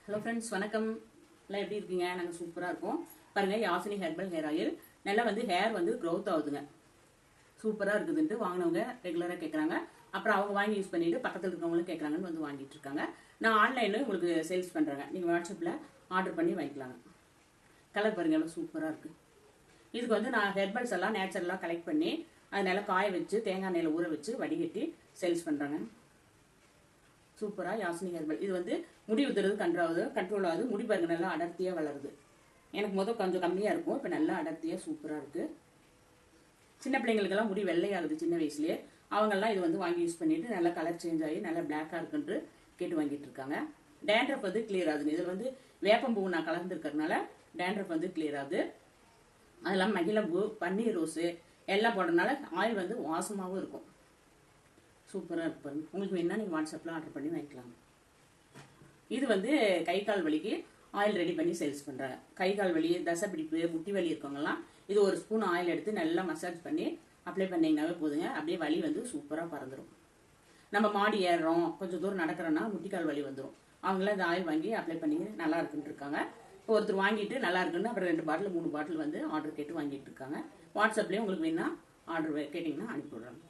Hello friends, வணக்கம். எல்லாம் எப்படி இருக்கீங்க? நாங்கள் சூப்பராக இருக்கோம். பாருங்கள், யாசினி ஹெர்பல் ஹேர் ஆயில் நல்லா ஹேர் க்ரோத் ஆகுதுங்க. சூப்பராக இருக்குதுன்ட்டு வாங்கினவங்க ரெகுலராக கேட்குறாங்க. அப்புறம் அவங்க வாங்கி யூஸ் பண்ணிட்டு பக்கத்தில் இருக்கவங்களும் கேட்குறாங்கன்னு வாங்கிட்டு இருக்காங்க. நான் ஆன்லைனில் உங்களுக்கு சேல்ஸ் பண்ணுறேங்க. நீங்கள் வாட்ஸ்அப்பில் ஆர்டர் பண்ணி வாங்கிக்கலாங்க. கலர் பாருங்கள், எவ்வளோ சூப்பராக இருக்குது. இதுக்கு நான் ஹெர்பல்ஸ் எல்லாம் நேச்சுரலாக கலெக்ட் பண்ணி அதனால காய வச்சு தேங்காய் எண்ணெயில் ஊற வச்சு வடிகட்டி சேல்ஸ் பண்ணுறாங்க. சூப்பராக யாசினி ஹெர்பல். இது முடி உத்துறது கண்ட்ரோல் ஆகுது. முடி பாருங்க நல்லா அடர்த்தியாக வளருது. எனக்கு கொஞ்சம் கம்மியாக இருக்கும், இப்போ நல்லா அடர்த்தியாக சூப்பராக இருக்குது. சின்ன பிள்ளைங்களுக்கெல்லாம் முடி வெள்ளையாகுது சின்ன வயசுலேயே. அவங்கெல்லாம் இது வாங்கி யூஸ் பண்ணிட்டு நல்லா கலர் சேஞ்ச் ஆகி நல்லா பிளாக்காக இருக்குன்ட்டு கேட்டு வாங்கிட்டு இருக்காங்க. டேண்ட்ரஃப் கிளியர் ஆகுது. இதில் வேப்பம்பூ நான் கலந்துருக்கிறதுனால டேண்ட்ரஃப் கிளியர் ஆகுது. அதெல்லாம் மகிழம்பூ, பன்னீர் ரோஸு எல்லாம் போடுறதுனால ஆயில் வாசமாகவும் இருக்கும். சூப்பராக இருக்கு பாருங்க. உங்களுக்கு வேணா நீங்கள் வாட்ஸ்அப்பில் ஆர்டர் பண்ணி வாங்கிக்கலாம். இது கை கால் வலிக்கு ஆயில் ரெடி பண்ணி சேல்ஸ் பண்ணுறாங்க. கை கால் வலி, தசை பிடிப்பு, முட்டி வலி இருக்கவங்கலாம் இது ஒரு ஸ்பூன் ஆயில் எடுத்து நல்லா மசாஜ் பண்ணி அப்ளை பண்ணிங்கனாவே போதுங்க. அப்படியே வலி சூப்பராக பறந்துடும். நம்ம மாடி ஏறுறோம், கொஞ்சம் தூரம் நடக்கிறோன்னா முட்டிக்கால் வலி வந்துடும். அவங்களாம் இந்த ஆயில் வாங்கி அப்ளை பண்ணி நல்லா இருக்குன்னு இருக்காங்க. இப்போ ஒருத்தர் வாங்கிட்டு நல்லா இருக்குன்னு அப்புறம் 2 பாட்டில் 3 பாட்டில் ஆர்டர் கேட்டு வாங்கிட்டு இருக்காங்க. வாட்ஸ்அப்லேயும் உங்களுக்கு வேணா ஆர்டர் கேட்டிங்கன்னா அனுப்பிவிடுறாங்க.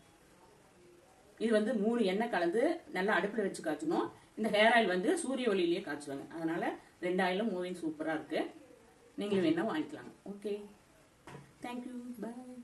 இது 3 எண்ணெய் கலந்து நல்லா அடுப்பில் வச்சு காய்ச்சணும். இந்த ஹேர் ஆயில் சூரிய ஒளியிலேயே காய்ச்சுவாங்க. அதனால 2 ஆயிலும் மூவிங் சூப்பராக இருக்கு. நீங்களும் வேணா வாங்கிக்கலாங்க. ஓகே, தேங்க்யூ, பாய்.